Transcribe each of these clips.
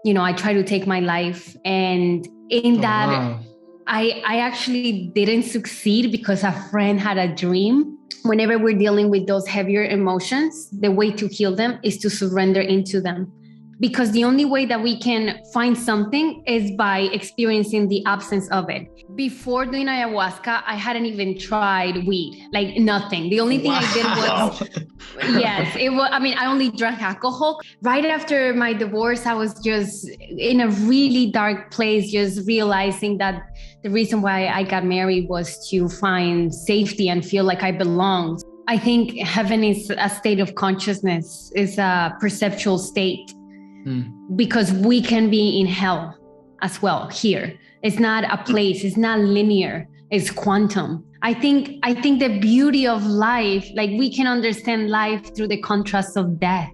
I try to take my life. And in that, wow. I actually didn't succeed because a friend had a dream. Whenever we're dealing with those heavier emotions, the way to heal them is to surrender into them. Because the only way that we can find something is by experiencing the absence of it. Before doing ayahuasca, I hadn't even tried weed, like nothing. The only thing I did was, yes, it was, I only drank alcohol. Right after my divorce, I was just in a really dark place, just realizing that the reason why I got married was to find safety and feel like I belonged. I think heaven is a state of consciousness, is a perceptual state. Because we can be in hell as well here. It's not a place, it's not linear, it's quantum. I think the beauty of life, like we can understand life through the contrast of death.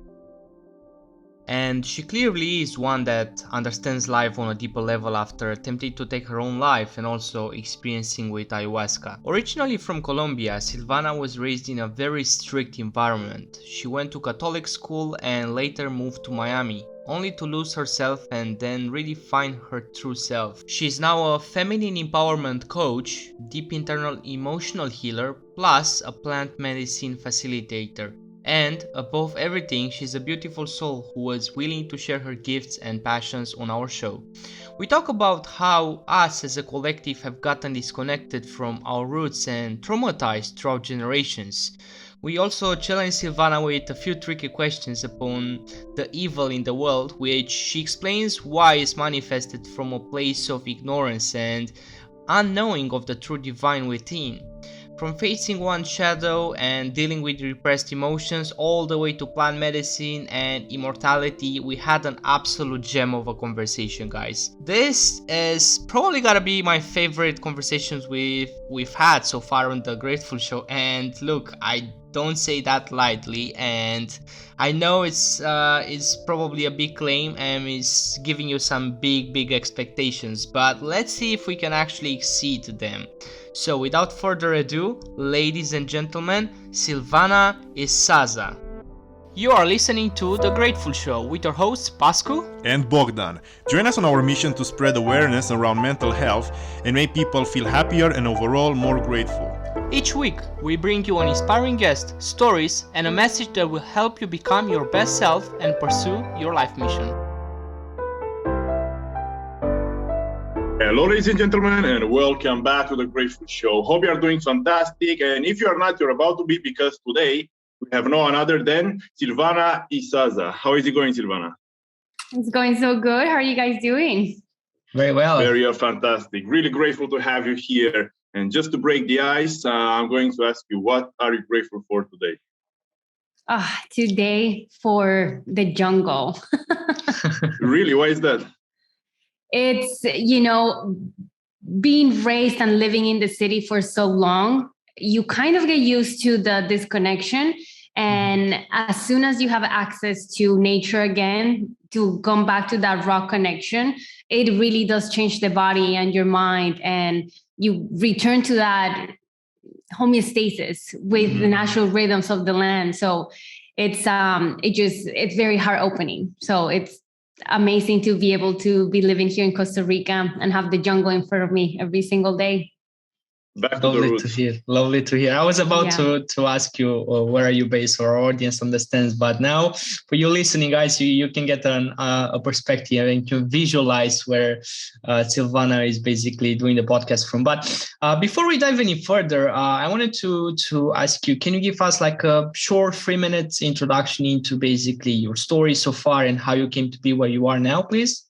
And she clearly is one that understands life on a deeper level after attempting to take her own life and also experiencing with ayahuasca. Originally from Colombia, Silvana was raised in a very strict environment. She went to Catholic school and later moved to Miami, only to lose herself and then really find her true self. She's now a feminine empowerment coach, deep internal emotional healer, plus a plant medicine facilitator. And above everything, she's a beautiful soul who was willing to share her gifts and passions on our show. We talk about how us as a collective have gotten disconnected from our roots and traumatized throughout generations. We also challenge Silvana with a few tricky questions upon the evil in the world, which she explains why is manifested from a place of ignorance and unknowing of the true divine within. From facing one's shadow and dealing with repressed emotions all the way to plant medicine and immortality, we had an absolute gem of a conversation, guys. This is probably gotta be my favorite conversations we've had so far on the Grateful Show, and look, I don't say that lightly, and I know it's probably a big claim and is giving you some big expectations, but let's see if we can actually exceed them. So without further ado, ladies and gentlemen, Silvana Isaza. You are listening to The Grateful Show with your hosts Pascu and Bogdan. Join us on our mission to spread awareness around mental health and make people feel happier and overall more grateful. Each week, we bring you an inspiring guest, stories, and a message that will help you become your best self and pursue your life mission. Hello, ladies and gentlemen, and welcome back to The Grateful Show. Hope you are doing fantastic, and if you are not, you're about to be, because today we have no one other than Silvana Isaza. How is it going, Silvana? It's going so good. How are you guys doing? Very well. Very fantastic. Really grateful to have you here. And just to break the ice, I'm going to ask you, what are you grateful for today? Today for the jungle. Really? Why is that? It's, being raised and living in the city for so long, you kind of get used to the disconnection. And as soon as you have access to nature again, to come back to that raw connection, it really does change the body and your mind. And you return to that homeostasis with the natural rhythms of the land. So it's very heart opening. So it's amazing to be able to be living here in Costa Rica and have the jungle in front of me every single day. Back to Lovely to hear. Lovely to hear. I was about to ask you where are you based, so our audience understands. But now, for you listening, guys, you can get a perspective and you can visualize where Silvana is basically doing the podcast from. But before we dive any further, I wanted to ask you, can you give us like a short 3 minutes introduction into basically your story so far and how you came to be where you are now, please?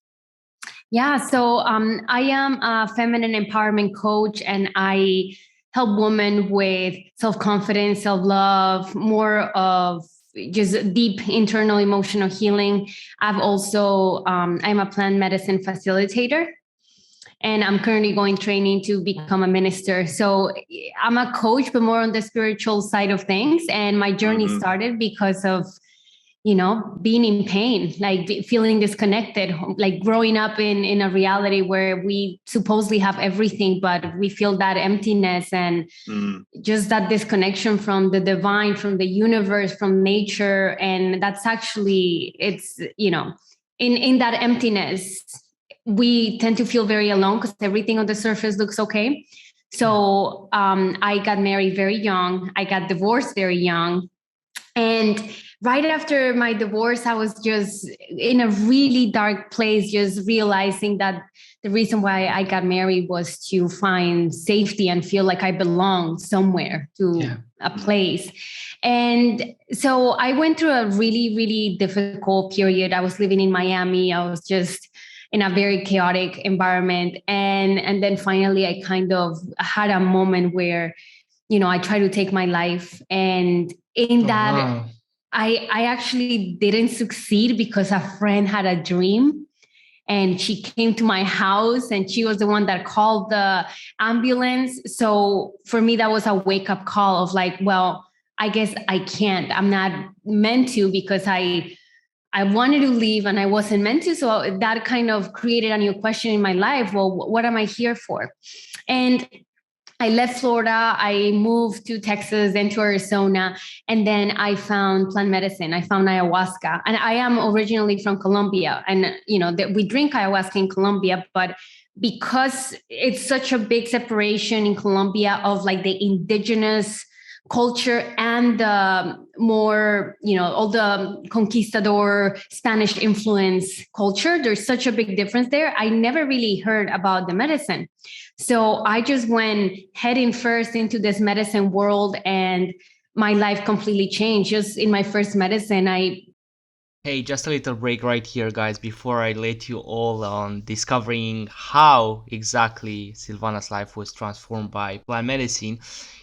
Yeah, so I am a feminine empowerment coach, and I help women with self-confidence, self-love, more of just deep internal emotional healing. I've also, I'm a plant medicine facilitator, and I'm currently going training to become a minister. So I'm a coach, but more on the spiritual side of things. And my journey started because of being in pain, like feeling disconnected, like growing up in a reality where we supposedly have everything, but we feel that emptiness and just that disconnection from the divine, from the universe, from nature. And that's actually, in that emptiness, we tend to feel very alone because everything on the surface looks okay. So I got married very young. I got divorced very young. And right after my divorce, I was just in a really dark place, just realizing that the reason why I got married was to find safety and feel like I belong somewhere, to a place. And so I went through a really, really difficult period. I was living in Miami. I was just in a very chaotic environment. And then finally, I kind of had a moment where, I tried to take my life. And in that, wow. I actually didn't succeed because a friend had a dream and she came to my house and she was the one that called the ambulance. So for me, that was a wake up call of like, well, I guess I can't. I'm not meant to, because I wanted to leave and I wasn't meant to. So that kind of created a new question in my life. Well, what am I here for? And I left Florida, I moved to Texas, then to Arizona, and then I found plant medicine. I found ayahuasca. And I am originally from Colombia. And, we drink ayahuasca in Colombia, but because it's such a big separation in Colombia of like the indigenous culture and the more, all the conquistador Spanish influence culture, there's such a big difference there. I never really heard about the medicine. So I just went heading first into this medicine world, and my life completely changed. Just in my first medicine, Hey, just a little break right here, guys, before I let you all on discovering how exactly Silvana's life was transformed by plant medicine.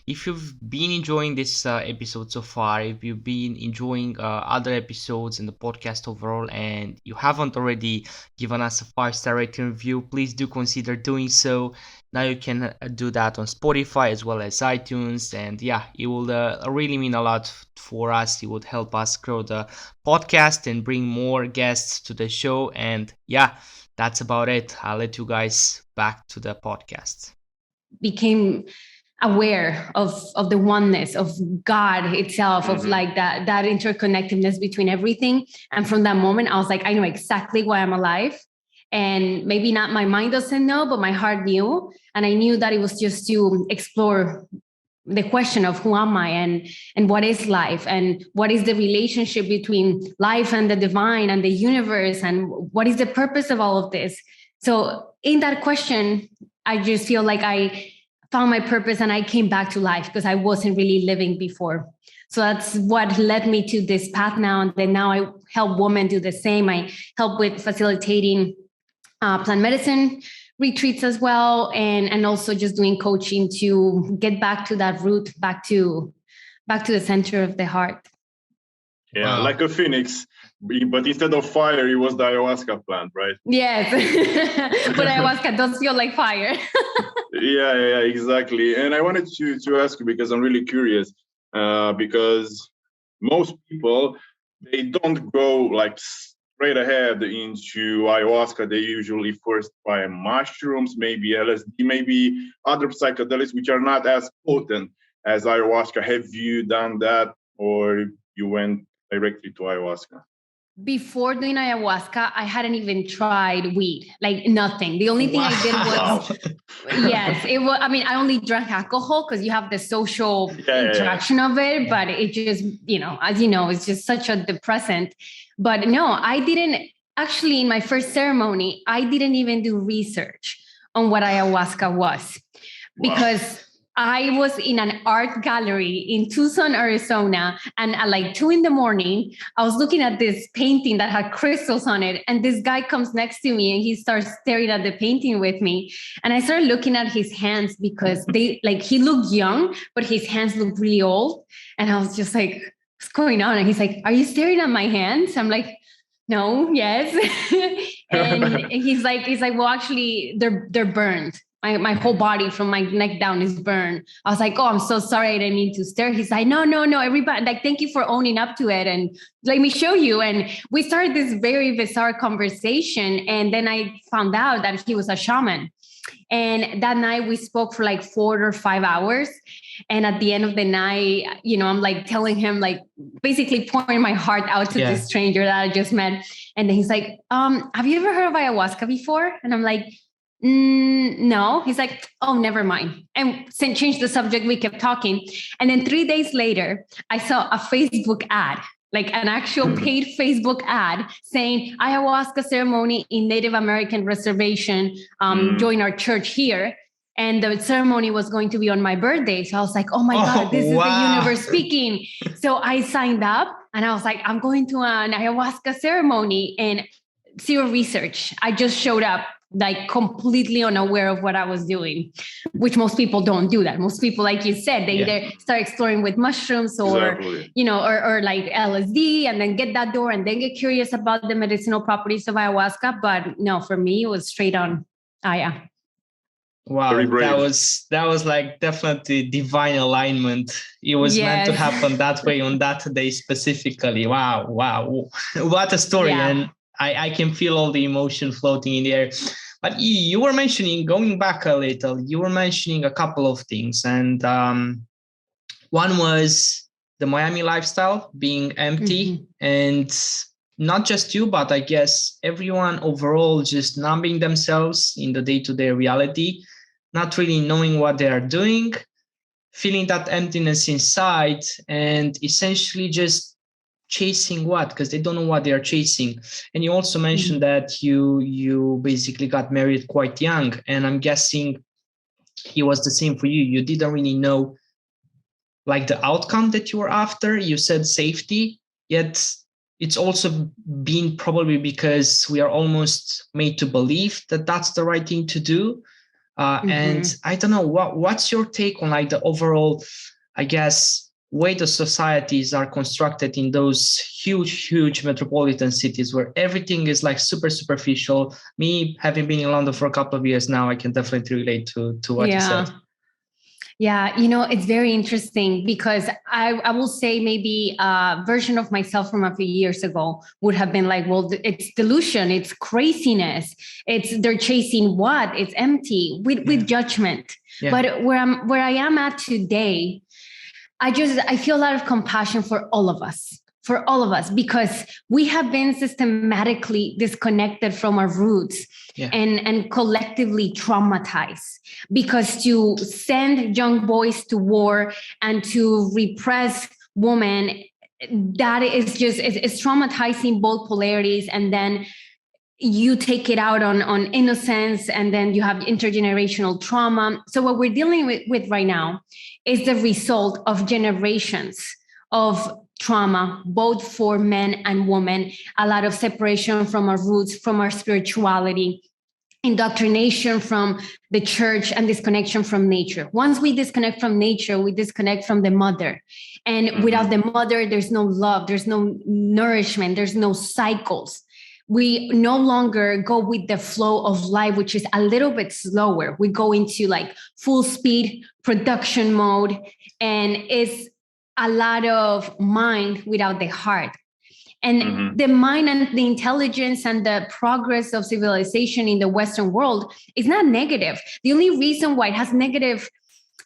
If you've been enjoying this episode so far, if you've been enjoying other episodes in the podcast overall, and you haven't already given us a 5-star rating review, please do consider doing so. Now you can do that on Spotify as well as iTunes, and it will really mean a lot for us. It would help us grow the podcast and bring more guests to the show. And that's about it. I'll let you guys back to the podcast. became aware of the oneness of God itself, of like that interconnectedness between everything. And from that moment, I was like, I know exactly why I'm alive. And maybe not my mind doesn't know, but my heart knew. And I knew that it was just to explore the question of who am I, and what is life, and what is the relationship between life and the divine and the universe, and what is the purpose of all of this. So in that question, I just feel like I found my purpose and I came back to life, because I wasn't really living before. So that's what led me to this path now. And then now I help women do the same. I help with facilitating plant medicine retreats as well, and also just doing coaching to get back to that root, back to the center of the heart. Yeah, like a phoenix, but instead of fire, it was the ayahuasca plant, right? Yes, but ayahuasca does feel like fire. Yeah, exactly. And I wanted to ask you, because I'm really curious, because most people, they don't go like straight ahead into ayahuasca. They usually first try mushrooms, maybe LSD, maybe other psychedelics which are not as potent as ayahuasca. Have you done that, or you went directly to ayahuasca? Before doing ayahuasca, I hadn't even tried weed, like nothing. The only thing I did was, yes, it was, I mean, I only drank alcohol because you have the social interaction of it, but it just, as you know, it's just such a depressant. But no, I didn't actually, in my first ceremony, I didn't even do research on what ayahuasca was, because I was in an art gallery in Tucson, Arizona, and at like 2 a.m, I was looking at this painting that had crystals on it. And this guy comes next to me and he starts staring at the painting with me. And I started looking at his hands, because he looked young, but his hands looked really old. And I was just like, what's going on? And he's like, are you staring at my hands? I'm like, no, yes. and he's like, well, actually, they're burned. My whole body from my neck down is burned. I was like, oh, I'm so sorry. I didn't mean to stare. He's like, no, everybody, like, thank you for owning up to it. And let me show you. And we started this very bizarre conversation. And then I found out that he was a shaman. And that night we spoke for like 4 or 5 hours. And at the end of the night, I'm like telling him, like basically pouring my heart out to this stranger that I just met. And then he's like, have you ever heard of ayahuasca before? And I'm like, no. He's like, oh, never mind. And changed the subject. We kept talking. And then 3 days later, I saw a Facebook ad, like an actual paid Facebook ad saying ayahuasca ceremony in Native American reservation. Join our church here. And the ceremony was going to be on my birthday. So I was like, oh my God, this is the universe speaking. So I signed up and I was like, I'm going to an ayahuasca ceremony, and zero research. I just showed up like completely unaware of what I was doing, which most people don't do that. Most people, like you said, they either start exploring with mushrooms or, or like LSD, and then get that door and then get curious about the medicinal properties of ayahuasca. But no, for me, it was straight on. Wow, that was like definitely divine alignment. It was meant to happen that way on that day specifically. Wow. What a story. And I can feel all the emotion floating in the air. But you were mentioning, going back a little, you were mentioning a couple of things. And one was the Miami lifestyle being empty, and not just you, but I guess everyone overall just numbing themselves in the day-to-day reality, not really knowing what they are doing, feeling that emptiness inside, and essentially just chasing what? Because they don't know what they are chasing. And you also mentioned that you basically got married quite young, and I'm guessing it was the same for you. You didn't really know like the outcome that you were after. You said safety, yet it's also been probably because we are almost made to believe that that's the right thing to do. And I don't know, what's your take on like the overall, I guess, way the societies are constructed in those huge metropolitan cities where everything is like super superficial. Me, having been in London for a couple of years now, I can definitely relate to what you said. Yeah, it's very interesting because I will say maybe a version of myself from a few years ago would have been like, well, it's delusion, it's craziness, they're chasing what? It's empty with judgment. Yeah. But where I am at today, I feel a lot of compassion for all of us, because we have been systematically disconnected from our roots and collectively traumatized, because to send young boys to war and to repress women, that is just, it's traumatizing both polarities. And then you take it out on innocence, and then you have intergenerational trauma. So what we're dealing with right now is the result of generations of trauma, both for men and women, a lot of separation from our roots, from our spirituality, indoctrination from the church, and disconnection from nature. Once we disconnect from nature, we disconnect from the mother. And without the mother, there's no love, there's no nourishment, there's no cycles. We no longer go with the flow of life, which is a little bit slower. We go into like full speed production mode, and it's a lot of mind without the heart. And the mind and the intelligence and the progress of civilization in the Western world is not negative. The only reason why it has negative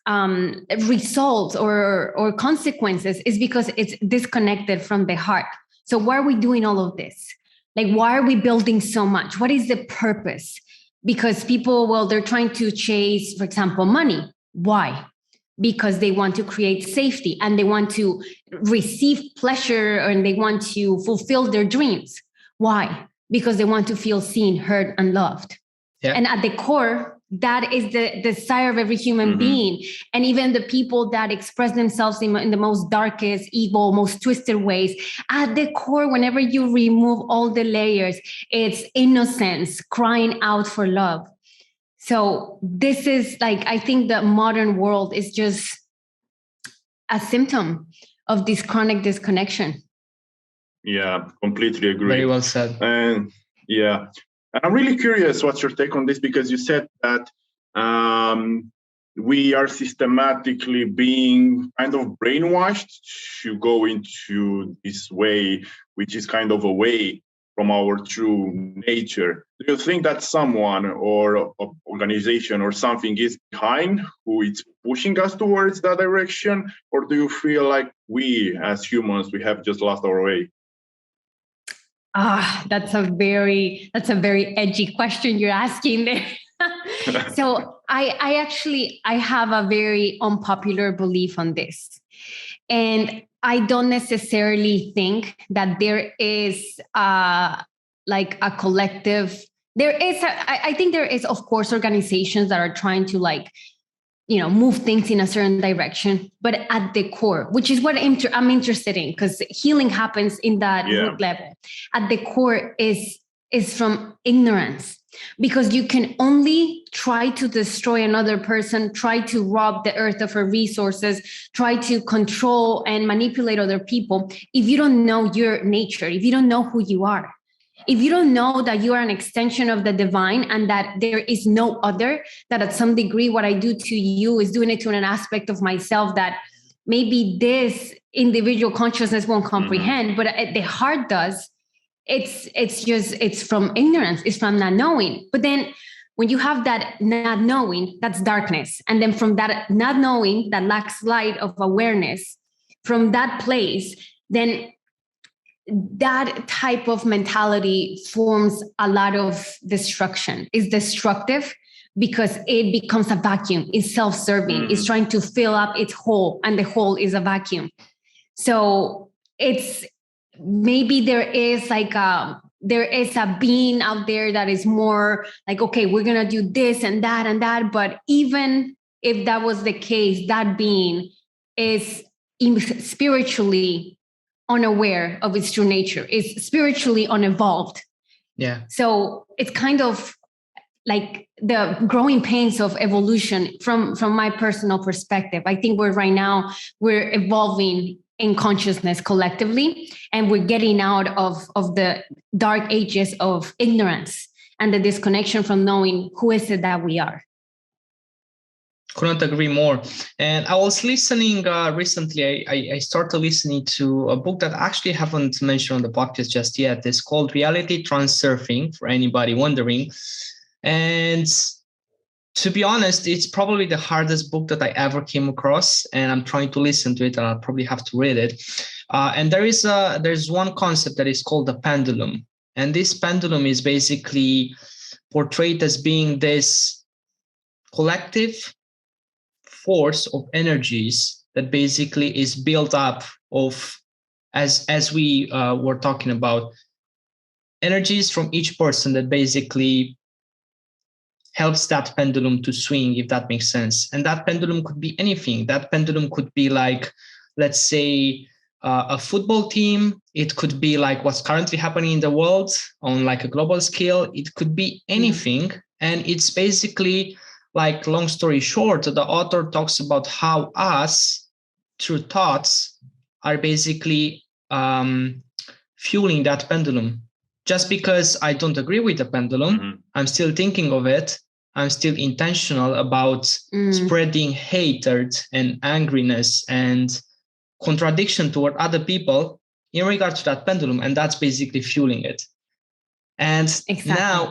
results or consequences is because it's disconnected from the heart. So why are we doing all of this? Like, why are we building so much? What is the purpose? Because people, they're trying to chase, for example, money. Why? Because they want to create safety and they want to receive pleasure and they want to fulfill their dreams. Why? Because they want to feel seen, heard, and loved. Yeah. And at the core, that is the desire of every human being. And even the people that express themselves in the most darkest, evil, most twisted ways, at the core, whenever you remove all the layers, it's innocence crying out for love. So this is like, I think the modern world is just a symptom of this chronic disconnection. Yeah, completely agree. Very well said. And yeah. And I'm really curious what's your take on this, because you said that we are systematically being kind of brainwashed to go into this way, which is kind of a way from our true nature. Do you think that someone or organization or something is behind who is pushing us towards that direction? Or do you feel like we as humans, we have just lost our way? That's a very edgy question you're asking there. So I have a very unpopular belief on this. And I don't necessarily think that there is like a collective. I think there is, of course, organizations that are trying to move things in a certain direction, but at the core, which is what I'm interested in, because healing happens in that root level. At the core is from ignorance. Because you can only try to destroy another person, try to rob the earth of her resources, try to control and manipulate other people if you don't know your nature, if you don't know who you are, if you don't know that you are an extension of the divine and that there is no other, that at some degree what I do to you is doing it to an aspect of myself that maybe this individual consciousness won't comprehend, but the heart does. It's from ignorance, it's from not knowing. But then when you have that not knowing, that's darkness. And then from that not knowing, that lacks light of awareness, from that place, then that type of mentality forms a lot of destruction. It's destructive because it becomes a vacuum. It's self-serving. It's trying to fill up its hole, and the hole is a vacuum. So it's maybe there is a being out there that is more like, okay, we're going to do this and that. But even if that was the case, that being is spiritually unaware of its true nature, is spiritually unevolved. Yeah. So it's kind of like the growing pains of evolution from my personal perspective. I think we're evolving in consciousness collectively, and we're getting out of the dark ages of ignorance and the disconnection from knowing who is it that we are. Couldn't agree more. And I was listening recently, I started listening to a book that I actually haven't mentioned on the podcast just yet. It's called Reality Transurfing, for anybody wondering. And to be honest, it's probably the hardest book that I ever came across, and I'm trying to listen to it, and I'll probably have to read it. And there's one concept that is called the pendulum. And this pendulum is basically portrayed as being this collective force of energies that basically is built up of, as we were talking about, energies from each person that basically helps that pendulum to swing, if that makes sense. And that pendulum could be anything. That pendulum could be like, let's say, a football team. It could be like what's currently happening in the world on like a global scale. It could be anything. And it's basically like, long story short, the author talks about how us, through thoughts, are basically fueling that pendulum. Just because I don't agree with the pendulum, I'm still thinking of it. I'm still intentional about spreading hatred and angriness and contradiction toward other people in regard to that pendulum, and that's basically fueling it. And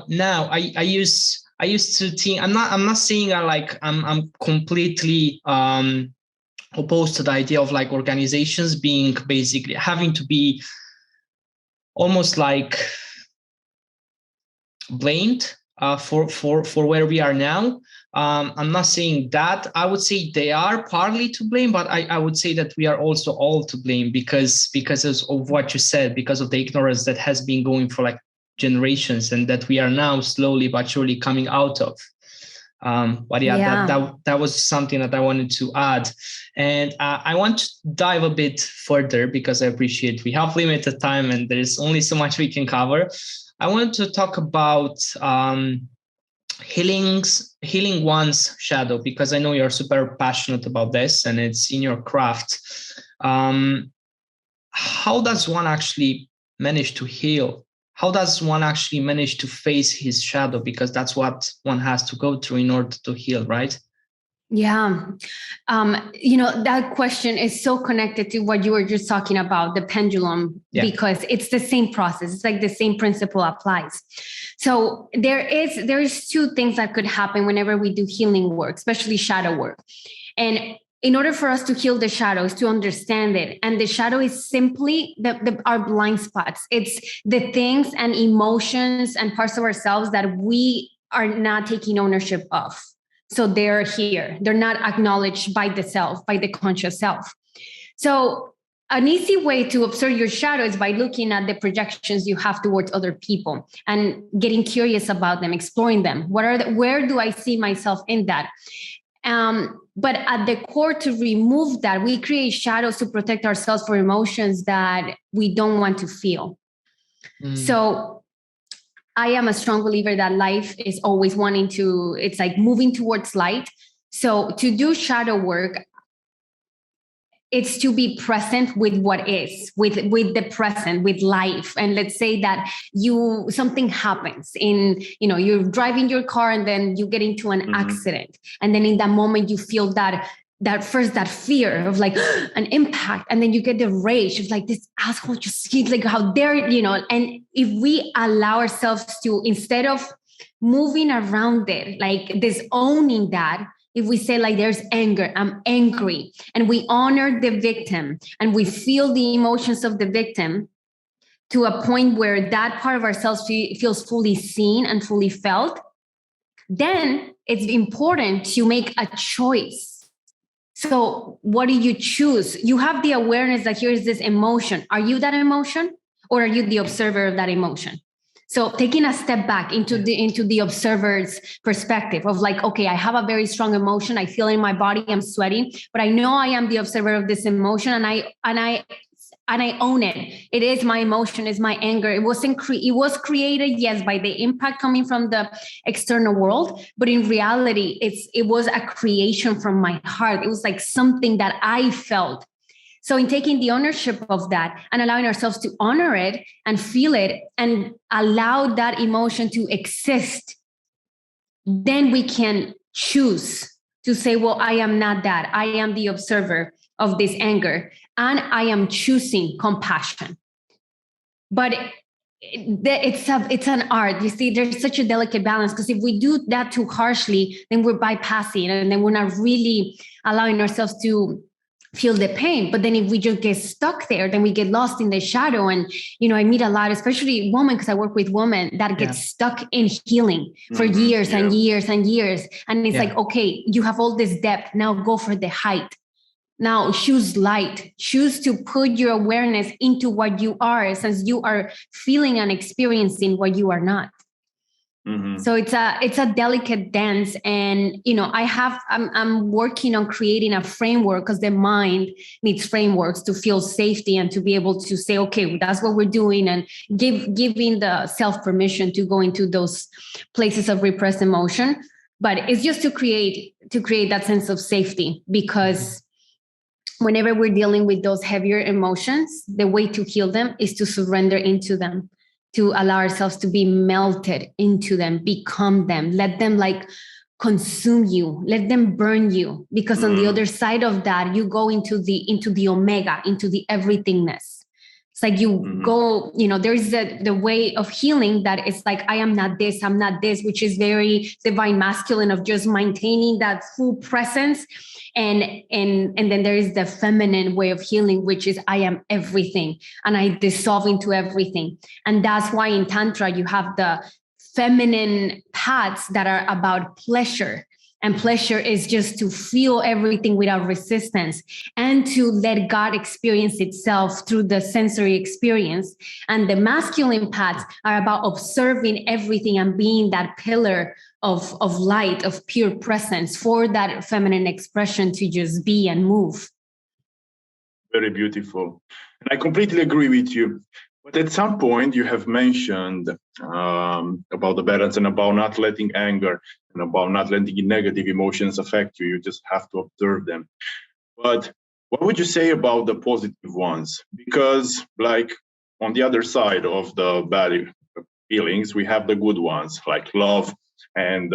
now I used to think, I'm not saying I'm completely opposed to the idea of like organizations being basically having to be almost like blamed for where we are now. I'm not saying that. I would say they are partly to blame, but I would say that we are also all to blame because of what you said, because of the ignorance that has been going for like generations, and that we are now slowly but surely coming out of. But that was something that I wanted to add. And I want to dive a bit further because I appreciate we have limited time and there's only so much we can cover. I wanted to talk about healing one's shadow, because I know you're super passionate about this and it's in your craft. How does one actually manage to heal? How does one actually manage to face his shadow? Because that's what one has to go through in order to heal, right? Yeah. That question is so connected to what you were just talking about, the pendulum, because it's the same process. It's like the same principle applies. So there is two things that could happen whenever we do healing work, especially shadow work. And in order for us to heal the shadows, to understand it, and the shadow is simply our blind spots. It's the things and emotions and parts of ourselves that we are not taking ownership of. So they're here. They're not acknowledged by the self, by the conscious self. So an easy way to observe your shadow is by looking at the projections you have towards other people and getting curious about them, exploring them. Where do I see myself in that? But at the core, to remove that, we create shadows to protect ourselves from emotions that we don't want to feel. So I am a strong believer that life is always it's like moving towards light. So to do shadow work, it's to be present with what is, with the present, with life. And let's say that something happens you're driving your car and then you get into an accident. And then in that moment, you feel that fear of like an impact. And then you get the rage of like, this asshole just like, how dare, and if we allow ourselves to, instead of moving around it, like this owning that, if we say like there's anger, I'm angry, and we honor the victim and we feel the emotions of the victim to a point where that part of ourselves feels fully seen and fully felt, then it's important to make a choice. So what do you choose? You have the awareness that here is this emotion. Are you that emotion, or are you the observer of that emotion? So taking a step back into the observer's perspective of like, okay, I have a very strong emotion. I feel in my body, I'm sweating, but I know I am the observer of this emotion, and I own it. It is my emotion, it's my anger. It was created, yes, by the impact coming from the external world, but in reality, it was a creation from my heart. It was like something that I felt. So in taking the ownership of that and allowing ourselves to honor it and feel it and allow that emotion to exist, then we can choose to say, well, I am not that. I am the observer of this anger, and I am choosing compassion. But it's an art. You see, there's such a delicate balance, because if we do that too harshly, then we're bypassing, and then we're not really allowing ourselves to feel the pain. But then if we just get stuck there, then we get lost in the shadow. And, I meet a lot, especially women, because I work with women that get stuck in healing for years and years and years. And it's like, okay, you have all this depth. Now go for the height. Now choose light. Choose to put your awareness into what you are, since you are feeling and experiencing what you are not. So it's a delicate dance. And, I'm working on creating a framework, because the mind needs frameworks to feel safety and to be able to say, okay, that's what we're doing, and giving the self permission to go into those places of repressed emotion. But it's just to create that sense of safety, because whenever we're dealing with those heavier emotions, the way to heal them is to surrender into them, to allow ourselves to be melted into them, become them, let them like consume you, let them burn you. Because on the other side of that, you go into the omega, into the everythingness. It's like you go, there's the way of healing that it's like, I am not this, I'm not this, which is very divine masculine, of just maintaining that full presence. And then there is the feminine way of healing, which is I am everything, and I dissolve into everything. And that's why in Tantra, you have the feminine paths that are about pleasure. And pleasure is just to feel everything without resistance, and to let God experience itself through the sensory experience. And the masculine paths are about observing everything and being that pillar of light, of pure presence, for that feminine expression to just be and move. Very beautiful. And I completely agree with you. But at some point, you have mentioned about the balance and about not letting anger and about not letting negative emotions affect you. You just have to observe them. But what would you say about the positive ones? Because, like, on the other side of the bad feelings, we have the good ones, like love and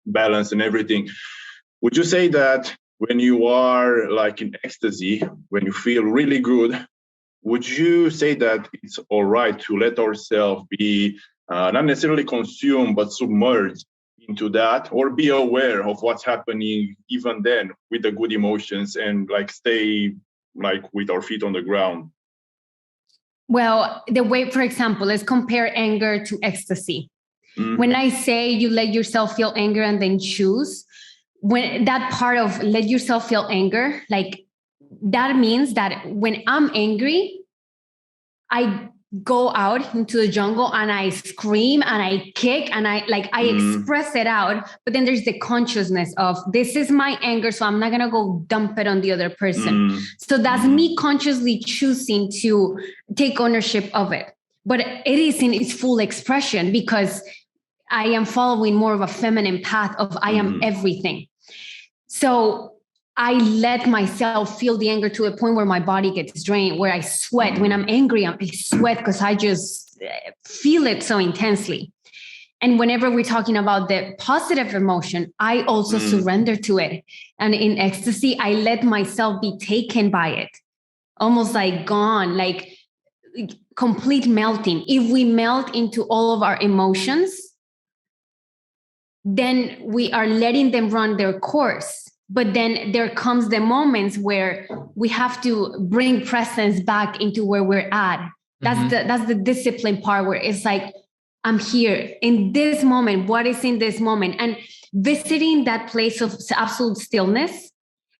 balance and everything. Would you say that when you are like in ecstasy, when you feel really good, would you say that it's all right to let ourselves be not necessarily consumed, but submerged into that, or be aware of what's happening even then with the good emotions and like stay like with our feet on the ground? Well, the way, for example, let's compare anger to ecstasy. Mm-hmm. When I say you let yourself feel anger and then choose, when that part of let yourself feel anger, like that means that when I'm angry, I go out into the jungle and I scream and I kick and I express it out. But then there's the consciousness of this is my anger, so I'm not going to go dump it on the other person. So that's me consciously choosing to take ownership of it. But it is in its full expression because I am following more of a feminine path of I am everything. So I let myself feel the anger to a point where my body gets drained, where I sweat. When I'm angry, I sweat because I just feel it so intensely. And whenever we're talking about the positive emotion, I also surrender to it. And in ecstasy, I let myself be taken by it, almost like gone, like complete melting. If we melt into all of our emotions, then we are letting them run their course. But then there comes the moments where we have to bring presence back into where we're at. That's the discipline part where it's like, I'm here in this moment. What is in this moment? And visiting that place of absolute stillness,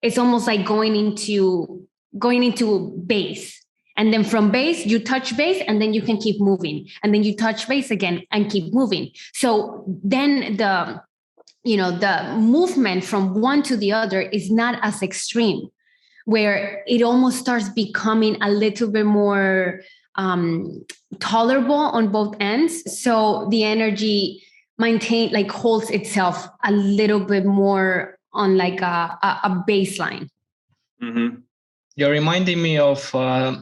it's almost like going into base. And then from base, you touch base and then you can keep moving. And then you touch base again and keep moving. So then the movement from one to the other is not as extreme, where it almost starts becoming a little bit more tolerable on both ends. So the energy holds itself a little bit more on like a baseline. Mm-hmm. You're reminding me of, I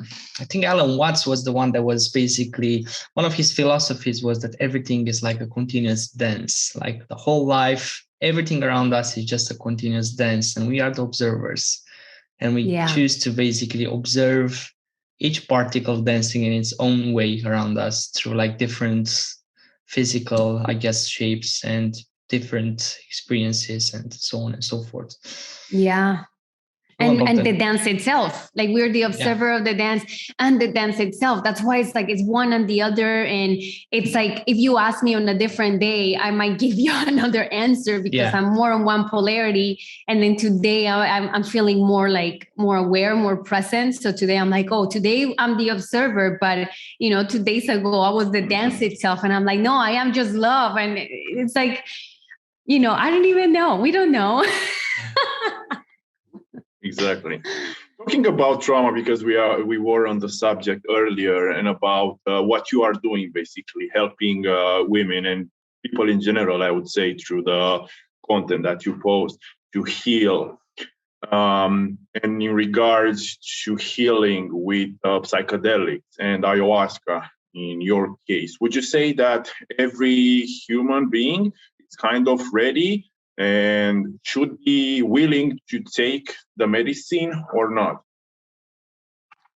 think Alan Watts was the one that was basically, one of his philosophies was that everything is like a continuous dance, like the whole life, everything around us is just a continuous dance and we are the observers. And we choose to basically observe each particle dancing in its own way around us through like different physical, I guess, shapes and different experiences and so on and so forth. Yeah. And the dance itself, like we're the observer of the dance and the dance itself. That's why it's like it's one and the other. And it's like if you ask me on a different day, I might give you another answer because I'm more on one polarity. And then today I'm feeling more aware, more present. So today I'm like, oh, today I'm the observer. But 2 days ago I was the dance itself. And I'm like, no, I am just love. And it's like, I don't even know. We don't know. Exactly. Talking about trauma, because we were on the subject earlier, and about what you are doing, basically helping women and people in general, I would say, through the content that you post to heal. And in regards to healing with psychedelics and ayahuasca, in your case, would you say that every human being is kind of ready and should be willing to take the medicine or not?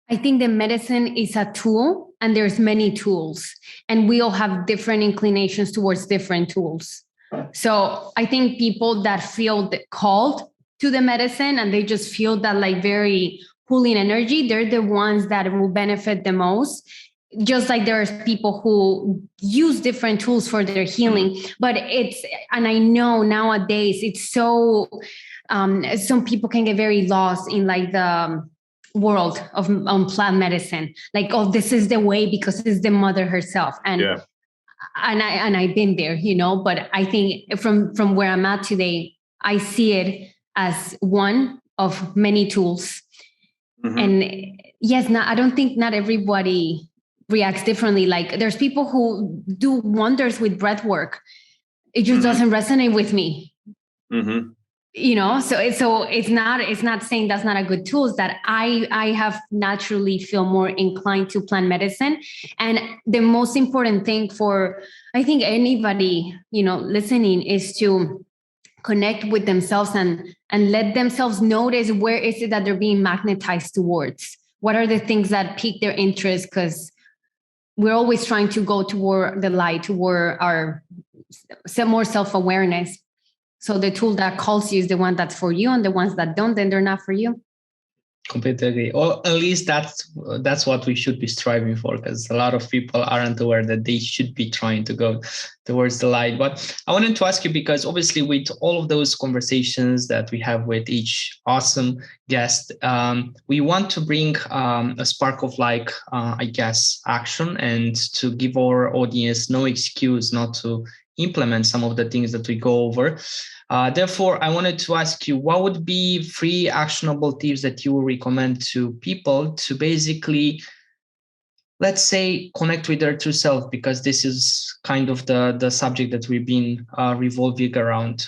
I think the medicine is a tool and there's many tools and we all have different inclinations towards different tools. So I think people that feel called to the medicine and they just feel that like very pulling energy, they're the ones that will benefit the most. Just like there's people who use different tools for their healing, but and I know nowadays it's so, some people can get very lost in like the world of plant medicine. Like, oh, this is the way because it's the mother herself. And I've been there, but I think from where I'm at today, I see it as one of many tools. And yes, I don't think not everybody reacts differently. Like there's people who do wonders with breath work. It just doesn't resonate with me. So it's not saying that's not a good tool. It's that I have naturally feel more inclined to plant medicine. And the most important thing for, I think, anybody, listening is to connect with themselves and let themselves notice where is it that they're being magnetized towards. What are the things that pique their interest? Because we're always trying to go toward the light, toward our more self-awareness. So the tool that calls you is the one that's for you, and the ones that don't, then they're not for you. Completely agree. Or at least that's what we should be striving for, because a lot of people aren't aware that they should be trying to go towards the light. But I wanted to ask you, because obviously with all of those conversations that we have with each awesome guest, we want to bring a spark of action, and to give our audience no excuse not to implement some of the things that we go over. Therefore, I wanted to ask you, what would be 3 actionable tips that you would recommend to people to basically, let's say, connect with their true self? Because this is kind of the subject that we've been revolving around.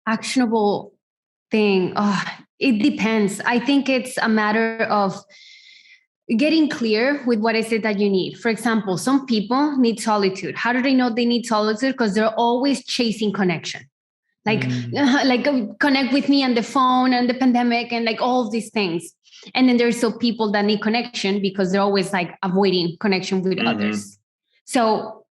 Actionable thing. It depends. I think it's a matter of getting clear with what is it that you need. For example, some people need solitude. How do they know they need solitude? Because they're always chasing connection. Like connect with me on the phone and the pandemic and like all of these things. And then there's some people that need connection because they're always like avoiding connection with others. So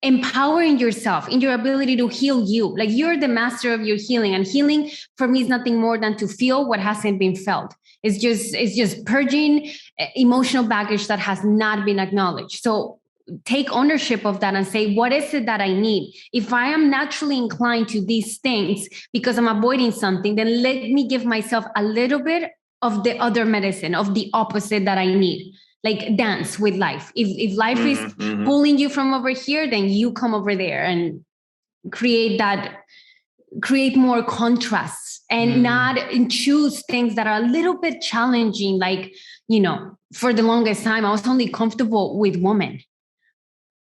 empowering yourself in your ability to heal you. Like you're the master of your healing. And healing for me is nothing more than to feel what hasn't been felt. It's just purging emotional baggage that has not been acknowledged. So take ownership of that and say, what is it that I need? If I am naturally inclined to these things because I'm avoiding something, then let me give myself a little bit of the other medicine, of the opposite that I need. Like dance with life. If life is pulling you from over here, then you come over there and create more contrasts and choose things that are a little bit challenging. Like, for the longest time, I was only comfortable with women.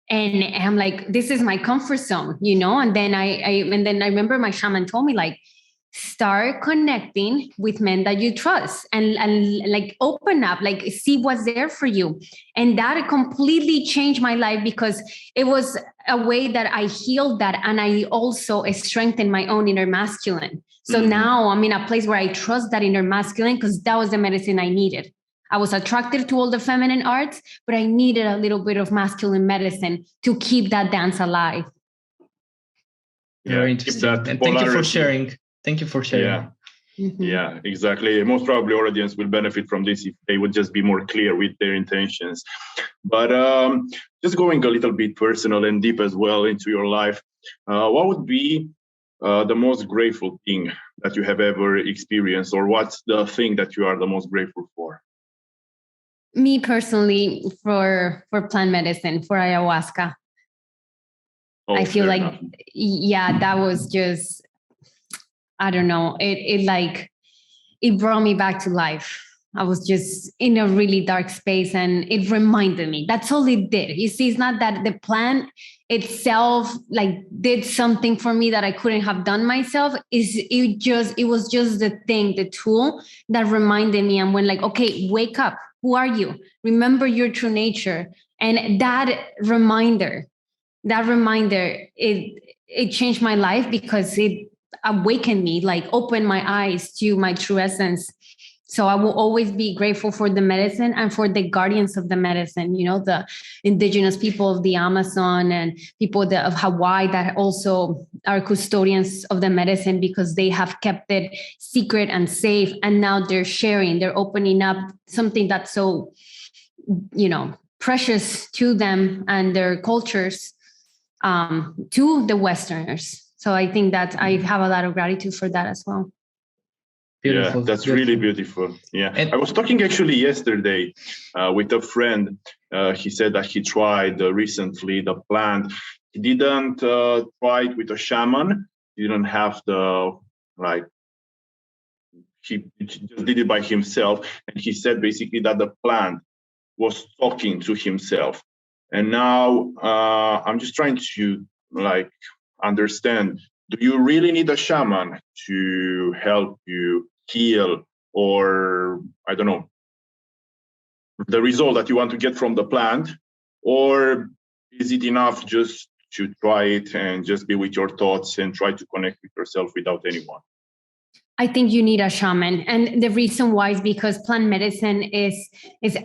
And I'm like, this is my comfort zone, And then I remember my shaman told me, like, start connecting with men that you trust and like open up, like see what's there for you. And that completely changed my life because it was a way that I healed that. And I also strengthened my own inner masculine. So now I'm in a place where I trust that inner masculine because that was the medicine I needed. I was attracted to all the feminine arts, but I needed a little bit of masculine medicine to keep that dance alive. Very interesting. And thank you for sharing. Thank you for sharing. Yeah, exactly. Most probably our audience will benefit from this if they would just be more clear with their intentions. But just going a little bit personal and deep as well into your life, what would be the most grateful thing that you have ever experienced, or what's the thing that you are the most grateful for? Me personally, for plant medicine, for ayahuasca. I feel like, that was just, I don't know. It brought me back to life. I was just in a really dark space and it reminded me. That's all it did. You see, it's not that the plant itself like did something for me that I couldn't have done myself. It was just the tool that reminded me and went like, okay, wake up. Who are you? Remember your true nature. And that reminder, it changed my life because it awakened me, like opened my eyes to my true essence. So I will always be grateful for the medicine and for the guardians of the medicine, the indigenous people of the Amazon and people of Hawaii that also are custodians of the medicine because they have kept it secret and safe. And now they're sharing, they're opening up something that's so, precious to them and their cultures to the Westerners. So I think that I have a lot of gratitude for that as well. Beautiful. Yeah, that's really beautiful. Yeah. And I was talking actually yesterday with a friend. He said that he tried recently the plant. He didn't try it with a shaman. He didn't have he just did it by himself. And he said basically that the plant was talking to himself. And now I'm just trying to understand, do you really need a shaman to help you heal, or I don't know, the result that you want to get from the plant? Or is it enough just should try it and just be with your thoughts and try to connect with yourself without anyone? I think you need a shaman. And the reason why is because plant medicine is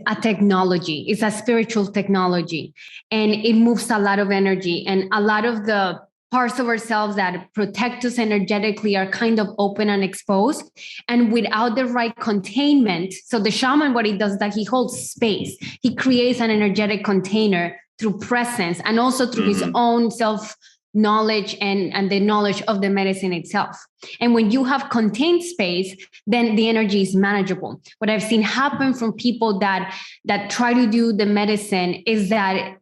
a technology. It's a spiritual technology. And it moves a lot of energy. And a lot of the parts of ourselves that protect us energetically are kind of open and exposed. And without the right containment, so the shaman, what he does is that he holds space. He creates an energetic container through presence and also through his own self-knowledge and the knowledge of the medicine itself. And when you have contained space, then the energy is manageable. What I've seen happen from people that try to do the medicine is that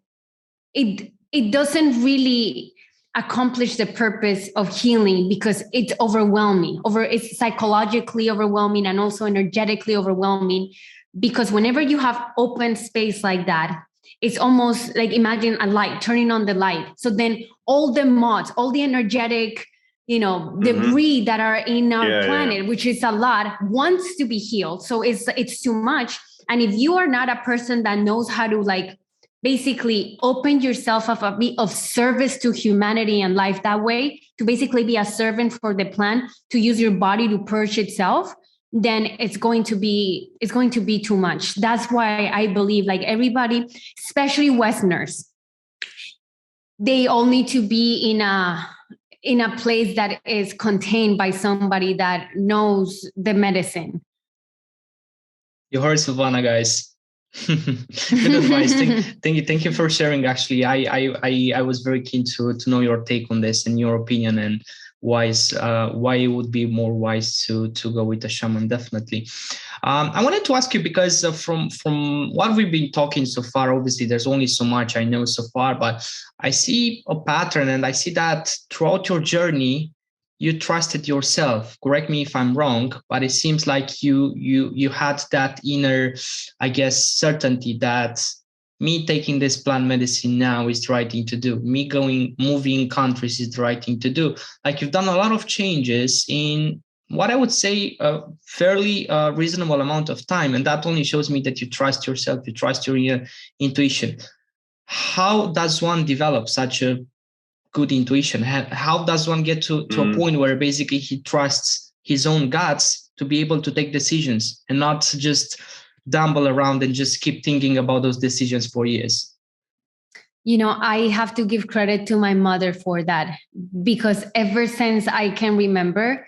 it doesn't really accomplish the purpose of healing because it's overwhelming. It's psychologically overwhelming and also energetically overwhelming, because whenever you have open space like that, it's almost like, imagine a light, turning on the light. So then all the mods, all the energetic, debris that are in our planet, which is a lot, wants to be healed. So it's too much. And if you are not a person that knows how to basically open yourself up a bit of service to humanity and life that way, to basically be a servant for the plant, to use your body to purge itself, then it's going to be too much. That's why I believe everybody, especially Westerners, they all need to be in a place that is contained by somebody that knows the medicine. You heard Silvana, guys. Good advice. Thank you for sharing. Actually, I was very keen to know your take on this and your opinion, and why it would be more wise to go with a shaman. Definitely. I wanted to ask you, because from what we've been talking so far, obviously there's only so much I know so far, but I see a pattern, and I see that throughout your journey you trusted yourself. Correct me if I'm wrong, but it seems like you had that inner, I guess, certainty that me taking this plant medicine now is the right thing to do. Me moving countries is the right thing to do. You've done a lot of changes in what I would say a fairly reasonable amount of time. And that only shows me that you trust yourself, you trust your intuition. How does one develop such a good intuition? How does one get to a point where basically he trusts his own guts to be able to take decisions and not just dumble around and just keep thinking about those decisions for years? I have to give credit to my mother for that, because ever since I can remember,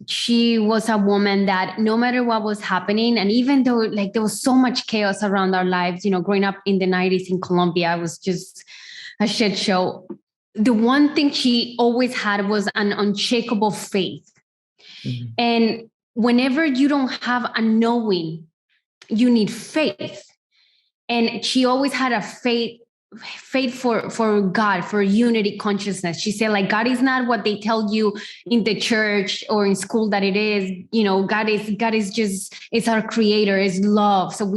she was a woman that no matter what was happening, and even though there was so much chaos around our lives, growing up in the 90s in Colombia, it was just a shit show. The one thing she always had was an unshakable faith. Mm-hmm. And whenever you don't have a knowing, you need faith. And she always had a faith for God, for unity consciousness. She said, God is not what they tell you in the church or in school that it is. God is just, it's our creator, is love. So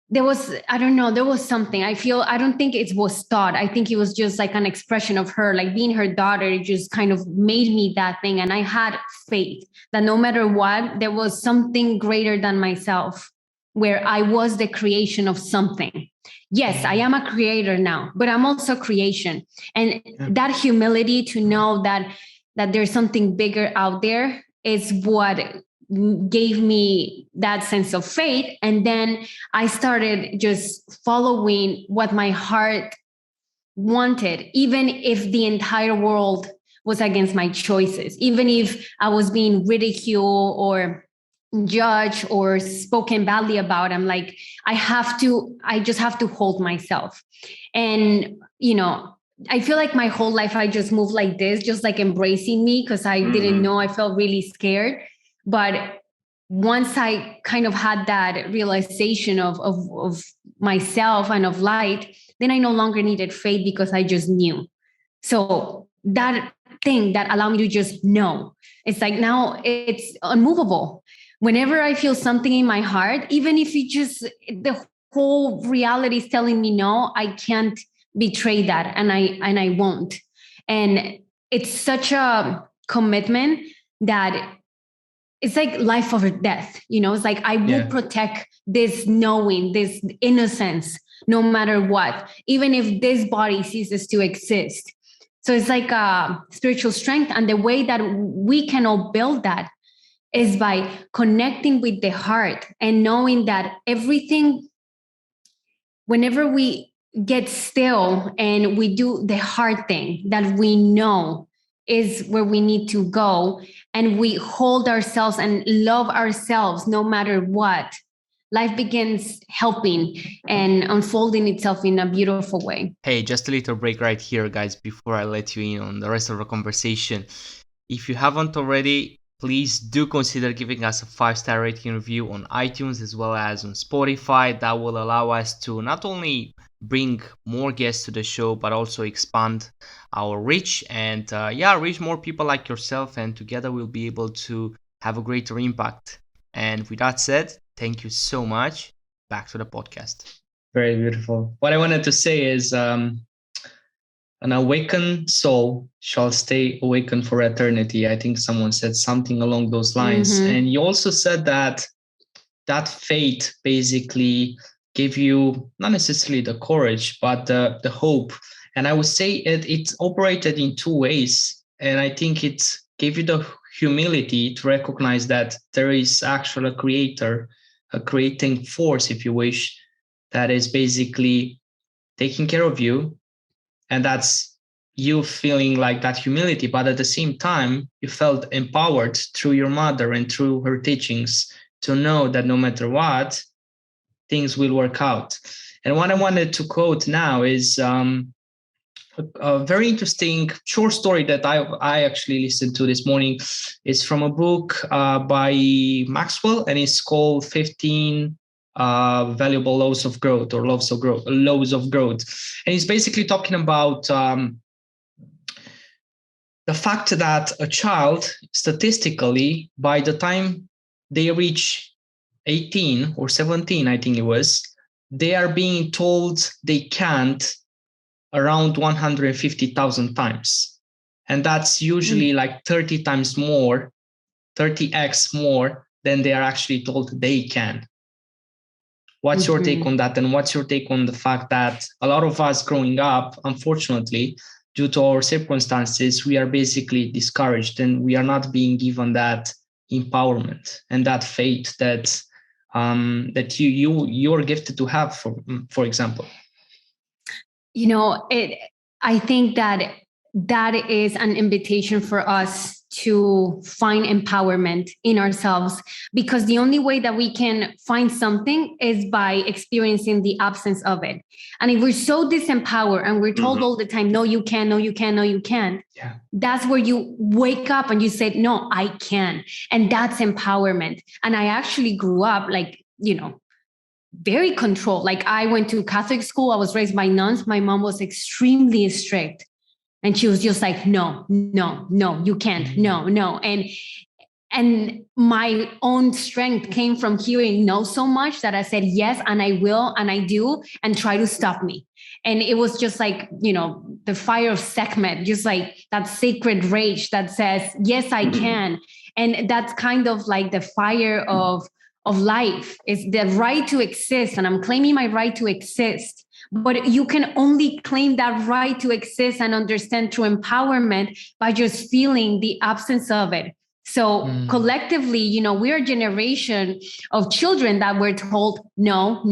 there was something. I don't think it was taught. I think it was just an expression of her, being her daughter. It just kind of made me that thing. And I had faith that no matter what, there was something greater than myself, where I was the creation of something. Yes, I am a creator now, but I'm also creation. And that humility to know that there's something bigger out there is what gave me that sense of faith. And then I started just following what my heart wanted, even if the entire world was against my choices, even if I was being ridiculed or judged or spoken badly about. I'm I just have to hold myself. And, I feel like my whole life, I just moved like this, just embracing me, because I didn't know, I felt really scared. But once I kind of had that realization of myself and of light, then I no longer needed faith, because I just knew. So that thing that allowed me to just know, it's now it's unmovable. Whenever I feel something in my heart, even if the whole reality is telling me no, I can't betray that, and I won't. And it's such a commitment that it's life over death, it's I will protect this knowing, this innocence no matter what, even if this body ceases to exist. So it's like a spiritual strength. And the way that we can all build that is by connecting with the heart and knowing that everything, whenever we get still and we do the hard thing that we know is where we need to go, and we hold ourselves and love ourselves no matter what, life begins helping and unfolding itself in a beautiful way. Hey, just a little break right here, guys, before I let you in on the rest of the conversation. If you haven't already, please do consider giving us a 5-star rating review on iTunes as well as on Spotify. That will allow us to not only bring more guests to the show, but also expand our reach and reach more people like yourself. And together we'll be able to have a greater impact. And with that said, thank you so much. Back to the podcast. Very beautiful. What I wanted to say is an awakened soul shall stay awakened for eternity. I think someone said something along those lines. Mm-hmm. And you also said that faith basically gave you not necessarily the courage, but the hope. And I would say it operated in two ways. And I think it gave you the humility to recognize that there is actually a creator, a creating force, if you wish, that is basically taking care of you. And that's you feeling like that humility. But at the same time, you felt empowered through your mother and through her teachings to know that no matter what, things will work out. And what I wanted to quote now is a very interesting short story that I actually listened to this morning. It's from a book by Maxwell, and it's called 15 Valuable Laws of Growth, or Laws of Growth. And he's basically talking about the fact that a child, statistically, by the time they reach 18 or 17, I think it was, they are being told they can't around 150,000 times. And that's usually like 30 times more, 30x more than they are actually told they can. What's your take on that? And what's your take on the fact that a lot of us growing up, unfortunately, due to our circumstances, we are basically discouraged and we are not being given that empowerment and that faith that you're gifted to have, for example? You know, I think that is an invitation for us to find empowerment in ourselves, because the only way that we can find something is by experiencing the absence of it. And if we're so disempowered and we're told all the time, no, you can, no, you can, no, you can't. Yeah. That's where you wake up and you say, no, I can. And that's empowerment. And I actually grew up very controlled. Like, I went to Catholic school. I was raised by nuns. My mom was extremely strict. And she was just like, no, you can't. No. And my own strength came from hearing no so much that I said, yes, and I will, and I do, and try to stop me. And it was just like, the fire of Sekhmet, just like that sacred rage that says, yes, I can. And that's kind of like the fire of life, is the right to exist. And I'm claiming my right to exist. But you can only claim that right to exist and understand true empowerment by just feeling the absence of it. So collectively, we're a generation of children that were told, no,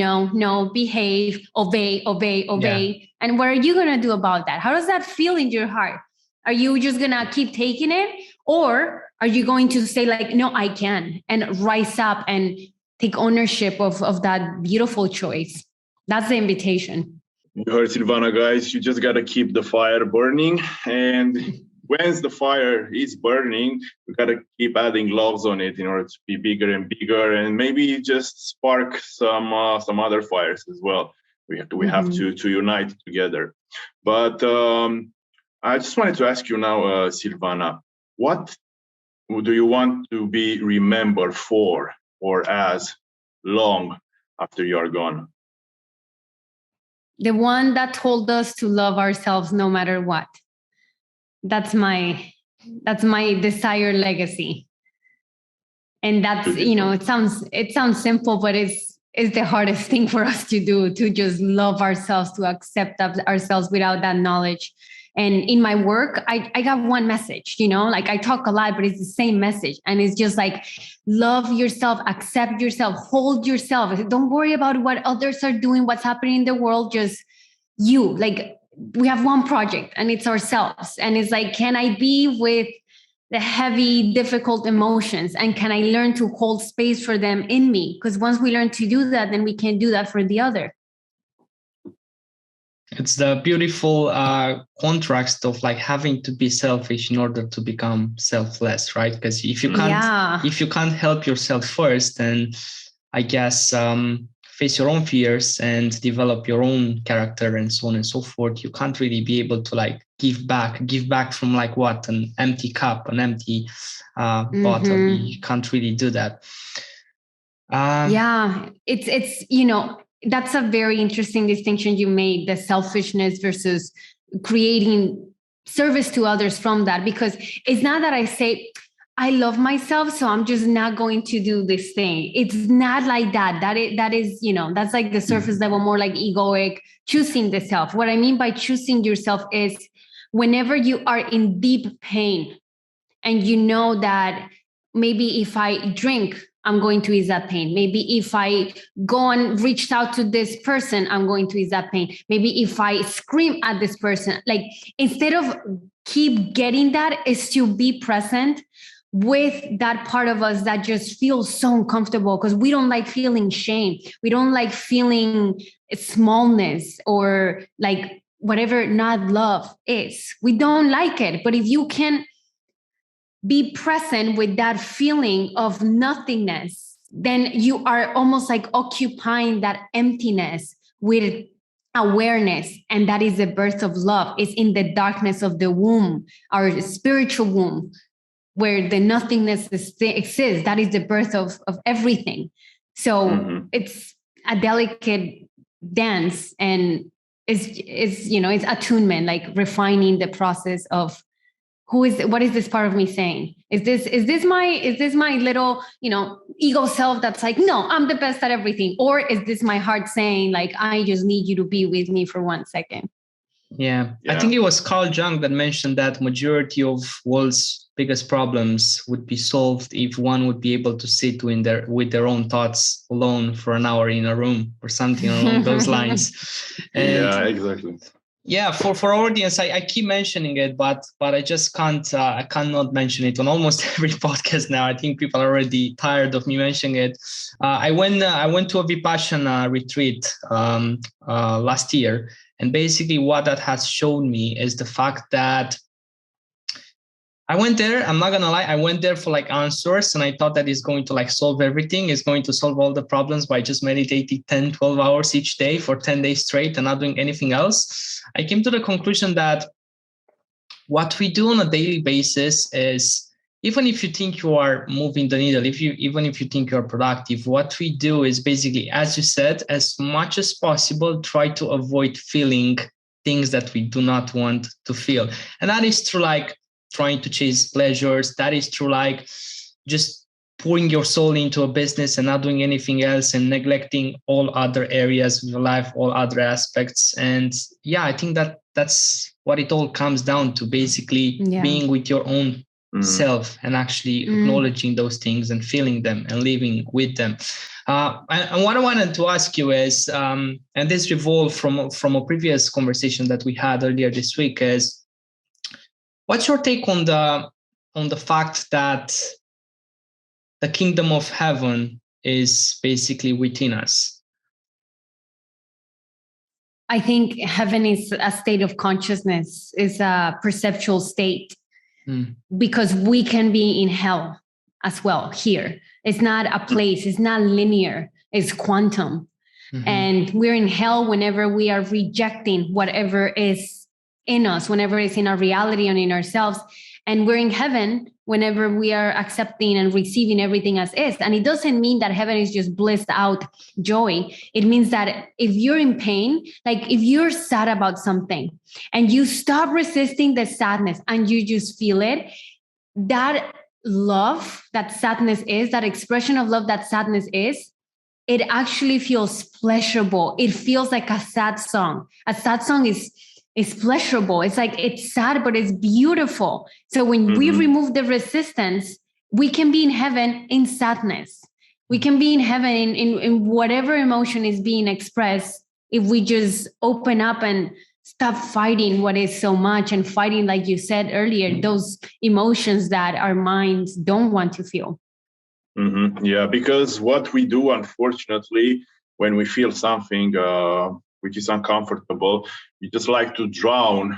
behave, obey. Yeah. And what are you going to do about that? How does that feel in your heart? Are you just going to keep taking it? Or are you going to say like, no, I can, and rise up and take ownership of that beautiful choice? That's the invitation. You heard Silvana, guys. You just got to keep the fire burning. And once the fire is burning, we got to keep adding logs on it in order to be bigger and bigger, and maybe just spark some other fires as well. We have to unite together. But I just wanted to ask you now, Silvana, what do you want to be remembered for or as long after you are gone? The one that told us to love ourselves no matter what. That's my desired legacy. And that's, it sounds simple, but is the hardest thing for us to do, to just love ourselves, to accept ourselves without that knowledge. And in my work, I got one message, like I talk a lot, but it's the same message. And it's just like, love yourself, accept yourself, hold yourself. Don't worry about what others are doing, what's happening in the world, just you. Like, we have one project and it's ourselves. And it's like, can I be with the heavy, difficult emotions? And can I learn to hold space for them in me? Because once we learn to do that, then we can do that for the other. It's the beautiful contrast of like having to be selfish in order to become selfless, right? Because if you can't help yourself first, then I guess face your own fears and develop your own character and so on and so forth, you can't really be able to like give back from like what, an empty cup, an empty bottle. You can't really do that. It's that's a very interesting distinction you made, the selfishness versus creating service to others from that. Because it's not that I say, I love myself, so I'm just not going to do this thing. It's not like that. That is, that's like the surface level, more like egoic, choosing the self. What I mean by choosing yourself is whenever you are in deep pain and you know that maybe if I drink, I'm going to ease that pain. Maybe if I go and reach out to this person, I'm going to ease that pain. Maybe if I scream at this person, like instead of keep getting that, is to be present with that part of us that just feels so uncomfortable because we don't like feeling shame. We don't like feeling smallness or like whatever not love is. We don't like it. But if you can be present with that feeling of nothingness, then you are almost like occupying that emptiness with awareness. And that is the birth of love. It's in the darkness of the womb, our spiritual womb, where the nothingness exists. That is the birth of everything. So it's a delicate dance, and it's attunement, like refining the process of what is this part of me saying? Is this my little, ego self that's like, no, I'm the best at everything? Or is this my heart saying like, I just need you to be with me for 1 second? Yeah. I think it was Carl Jung that mentioned that majority of world's biggest problems would be solved if one would be able to sit with their own thoughts alone for an hour in a room or something along those lines. And yeah, exactly. Yeah, for our audience, I keep mentioning it, but I just can't I cannot mention it on almost every podcast now. I think people are already tired of me mentioning it. I went to a Vipassana retreat last year, and basically what that has shown me is the fact that I went there, I'm not going to lie, I went there for like answers, and I thought that it's going to like solve everything. It's going to solve all the problems by just meditating 10, 12 hours each day for 10 days straight and not doing anything else. I came to the conclusion that what we do on a daily basis is, even if you think you are moving the needle, even if you think you're productive, what we do is basically, as you said, as much as possible, try to avoid feeling things that we do not want to feel. And that is through like trying to chase pleasures. That is through like just pouring your soul into a business and not doing anything else and neglecting all other areas of your life, all other aspects. And yeah, I think that's what it all comes down to, basically being with your own self and actually acknowledging those things and feeling them and living with them. And what I wanted to ask you is, and this revolved from a previous conversation that we had earlier this week, is what's your take on the fact that the kingdom of heaven is basically within us? I think heaven is a state of consciousness, is a perceptual state, because we can be in hell as well here. It's not a place, it's not linear, it's quantum. And we're in hell whenever we are rejecting whatever is in us, whenever it's in our reality and in ourselves. And we're in heaven whenever we are accepting and receiving everything as is. And it doesn't mean that heaven is just blissed out joy. It means that if you're in pain, like if you're sad about something and you stop resisting the sadness and you just feel it, that love, that sadness is, that expression of love, that sadness is, it actually feels pleasurable. It feels like a sad song. A sad song is pleasurable. It's like, it's sad, but it's beautiful. So when we remove the resistance, we can be in heaven in sadness. We can be in heaven in whatever emotion is being expressed if we just open up and stop fighting what is so much, and fighting, like you said earlier, those emotions that our minds don't want to feel. Yeah, because what we do, unfortunately, when we feel something which is uncomfortable, we just like to drown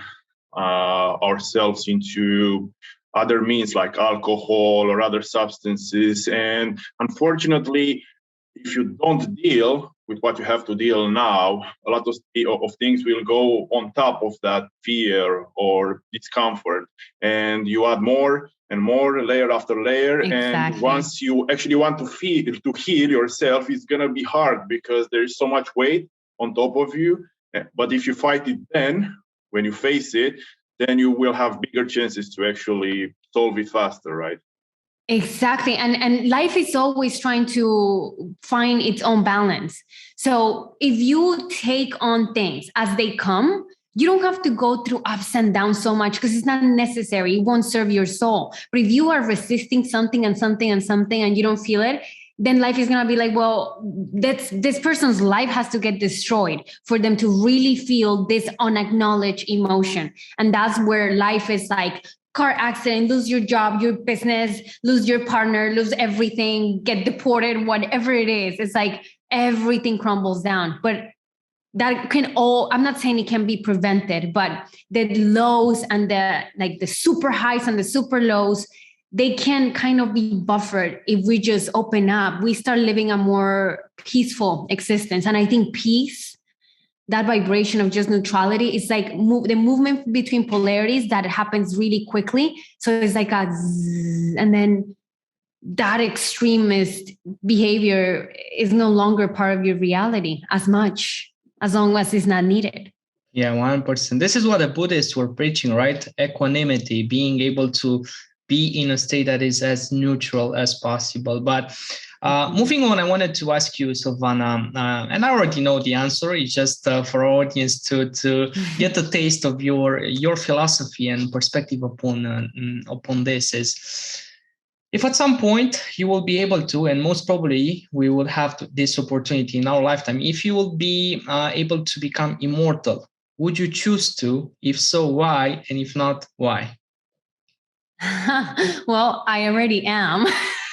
ourselves into other means like alcohol or other substances. And unfortunately, if you don't deal with what you have to deal now, a lot of things will go on top of that fear or discomfort. And you add more and more, layer after layer. Exactly. And once you actually want to heal yourself, it's going to be hard because there's so much weight on top of you. But if you fight it then, when you face it, then you will have bigger chances to actually solve it faster, right? Exactly. And life is always trying to find its own balance. So if you take on things as they come, you don't have to go through ups and downs so much because it's not necessary. It won't serve your soul. But if you are resisting something and something and something and you don't feel it, then life is going to be like, well, this person's life has to get destroyed for them to really feel this unacknowledged emotion. And that's where life is like, car accident, lose your job, your business, lose your partner, lose everything, get deported, whatever it is. It's like everything crumbles down. But that can all, I'm not saying it can be prevented, but the lows and the super highs and the super lows, they can kind of be buffered if we just open up. We start living a more peaceful existence. And I think peace, that vibration of just neutrality, is like the movement between polarities that happens really quickly. So it's like a zzz, and then that extremist behavior is no longer part of your reality as much, as long as it's not needed. Yeah, 100%. This is what the Buddhists were preaching, right? Equanimity, being able to be in a state that is as neutral as possible. But moving on, I wanted to ask you, Silvana, and I already know the answer. It's just for our audience to get a taste of your philosophy and perspective upon this. Is if at some point you will be able to, and most probably we will have this opportunity in our lifetime, if you will be able to become immortal, would you choose to? If so, why? And if not, why? Well, I already am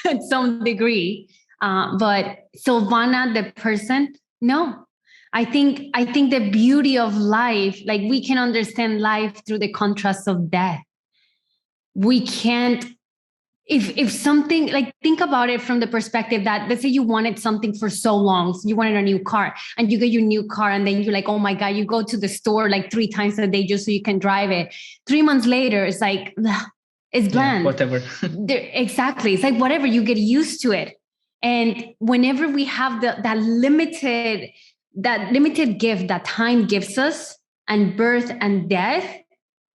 at some degree. But Silvana, the person, no. I think the beauty of life, like we can understand life through the contrast of death. We can't, if something, like think about it from the perspective that, let's say you wanted something for so long, so you wanted a new car, and you get your new car, and then you're like, oh my God, you go to the store like 3 times a day just so you can drive it. 3 months later, it's like, it's bland. Yeah, whatever. Exactly. It's like whatever, you get used to it. And whenever we have that limited gift that time gives us, and birth and death,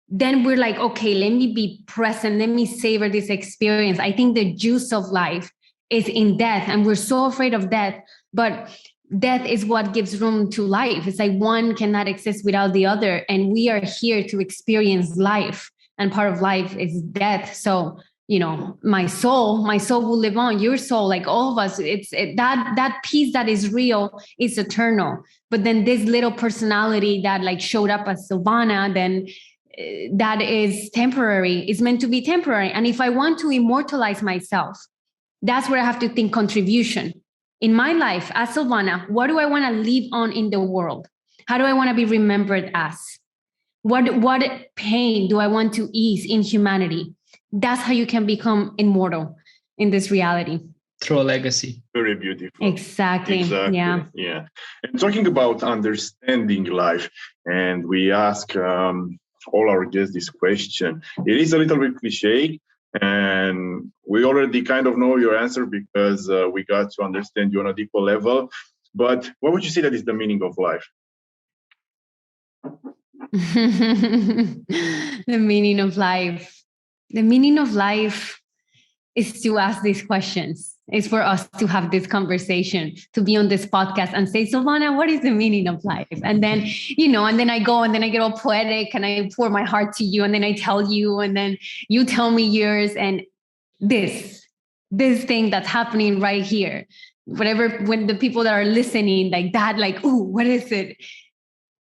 then we're like, okay, let me be present. Let me savor this experience. I think the juice of life is in death, and we're so afraid of death, but death is what gives room to life. It's like one cannot exist without the other. And we are here to experience life, and part of life is death. So, my soul will live on. Your soul, like all of us, that piece that is real is eternal. But then this little personality that like showed up as Silvana, then that is temporary, is meant to be temporary. And if I want to immortalize myself, that's where I have to think contribution. In my life as Silvana, what do I want to leave on in the world? How do I want to be remembered as? What pain do I want to ease in humanity? That's how you can become immortal in this reality. Through a legacy. Very beautiful. Exactly. Yeah. And talking about understanding life, and we ask all our guests this question. It is a little bit cliche, and we already kind of know your answer because we got to understand you on a deeper level. But what would you say that is the meaning of life? The meaning of life. The meaning of life is to ask these questions. It's for us to have this conversation, to be on this podcast and say, Silvana, what is the meaning of life? And then, and then I go and then I get all poetic and I pour my heart to you and then I tell you and then you tell me yours. And this thing that's happening right here, whatever, when the people that are listening like that, like, ooh, what is it?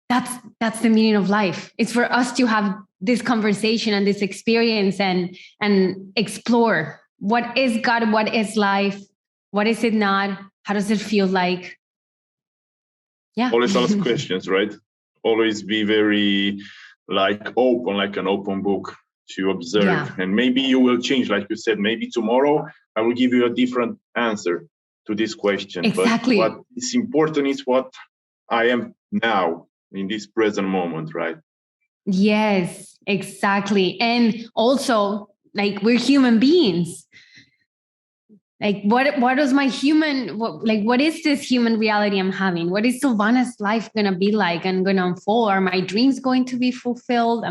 That's the meaning of life. It's for us to have this conversation and this experience and explore what is God, what is life, what is it not, how does it feel like? Yeah. Always ask questions, right? Always be very open, like an open book to observe. Yeah. And maybe you will change, like you said, maybe tomorrow I will give you a different answer to this question. Exactly. But what is important is what I am now in this present moment, right? Yes, exactly. And also, like, we're human beings. Like, what is my human, what is this human reality I'm having? What is Silvana's life going to be like and going to unfold? Are my dreams going to be fulfilled?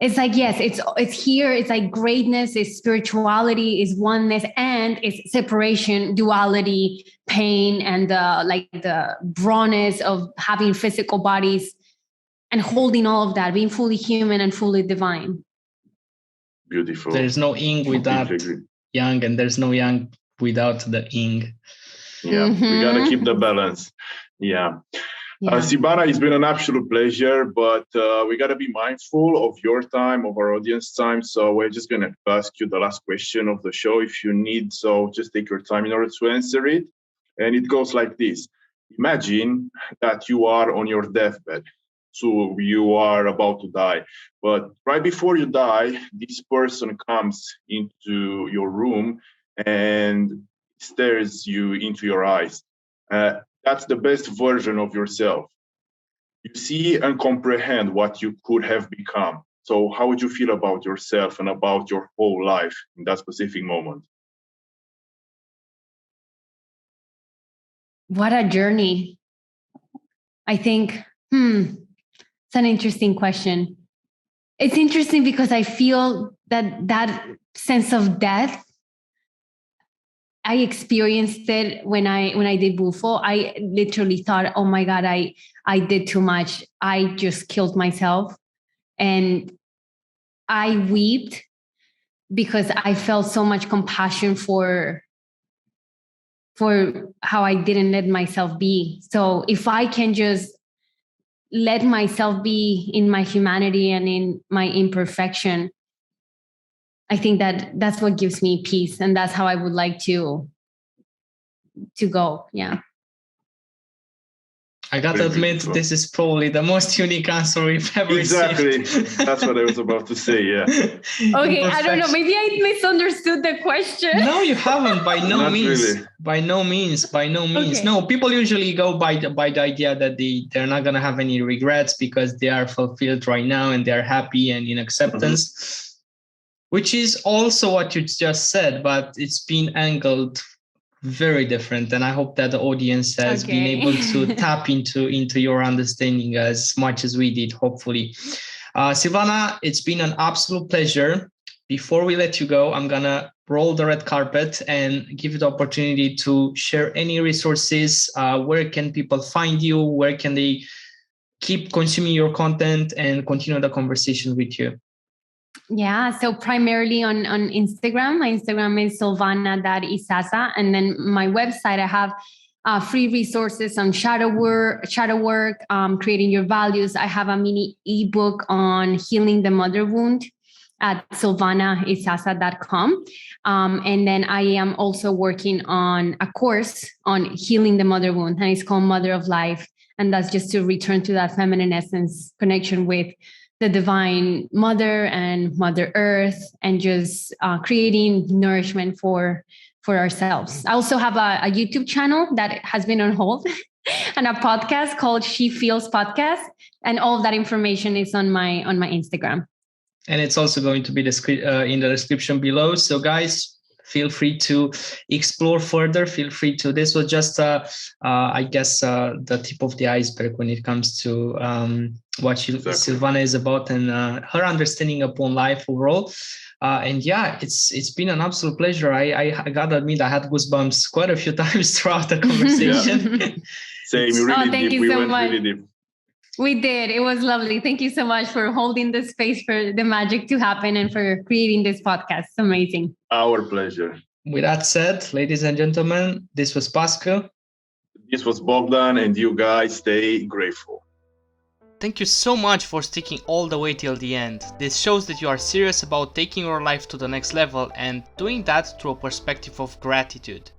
It's like, yes, it's here. It's like greatness, it's spirituality, it's oneness, and it's separation, duality, pain, and the rawness of having physical bodies and holding all of that, being fully human and fully divine. Beautiful. There's no yin without yang, and there's no yang without the yin. Yeah, we got to keep the balance. Yeah. Silvana, it's been an absolute pleasure, but we got to be mindful of your time, of our audience time. So we're just going to ask you the last question of the show if you need. So just take your time in order to answer it. And it goes like this. Imagine that you are on your deathbed. So you are about to die. But right before you die, this person comes into your room and stares you into your eyes. That's the best version of yourself. You see and comprehend what you could have become. So how would you feel about yourself and about your whole life in that specific moment? What a journey. I think, it's an interesting question. It's interesting because I feel that sense of death, I experienced it when I did Bufo. I literally thought, oh my God, I did too much. I just killed myself. And I wept because I felt so much compassion for how I didn't let myself be. So if I can just let myself be in my humanity and in my imperfection, I think that's what gives me peace. And that's how I would like to go. Yeah. I got to admit, this is probably the most unique answer we've ever Exactly. received. That's what I was about to say, yeah. Okay, I don't know. Maybe I misunderstood the question. No, you haven't. By no Not means. really. By no means. Okay. No, people usually go by the idea that they're not going to have any regrets because they are fulfilled right now and they're happy and in acceptance, which is also what you just said, but it's been angled very different, and I hope that the audience has been able to tap into your understanding as much as we did, hopefully. Silvana, it's been an absolute pleasure. Before we let you go, I'm gonna roll the red carpet and give you the opportunity to share any resources. Where can people find you? Where can they keep consuming your content and continue the conversation with you? Yeah, so primarily on Instagram. My Instagram is silvana.isaza. And then my website, I have free resources on shadow work, creating your values. I have a mini ebook on healing the mother wound at silvanaisaza.com. And then I am also working on a course on healing the mother wound, and it's called Mother of Life. And that's just to return to that feminine essence connection with the divine mother and Mother Earth, and just creating nourishment for ourselves. I also have a YouTube channel that has been on hold and a podcast called She Feels Podcast. And all of that information is on my Instagram. And it's also going to be in the description below. So guys, feel free to explore further. Feel free to. This was just, I guess, the tip of the iceberg when it comes to what Silvana is about and her understanding upon life overall. And yeah, it's been an absolute pleasure. I gotta admit, I had goosebumps quite a few times throughout the conversation. Same, really deep. We went really deep. We did. It was lovely. Thank you so much for holding the space for the magic to happen and for creating this podcast. It's amazing. Our pleasure. With that said, ladies and gentlemen, this was Pascu. This was Bogdan, and you guys stay grateful. Thank you so much for sticking all the way till the end. This shows that you are serious about taking your life to the next level and doing that through a perspective of gratitude.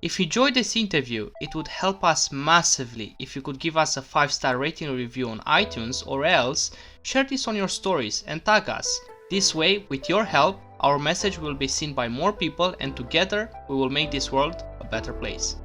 If you enjoyed this interview, it would help us massively if you could give us a 5-star rating review on iTunes, or else share this on your stories and tag us. This way, with your help, our message will be seen by more people and together we will make this world a better place.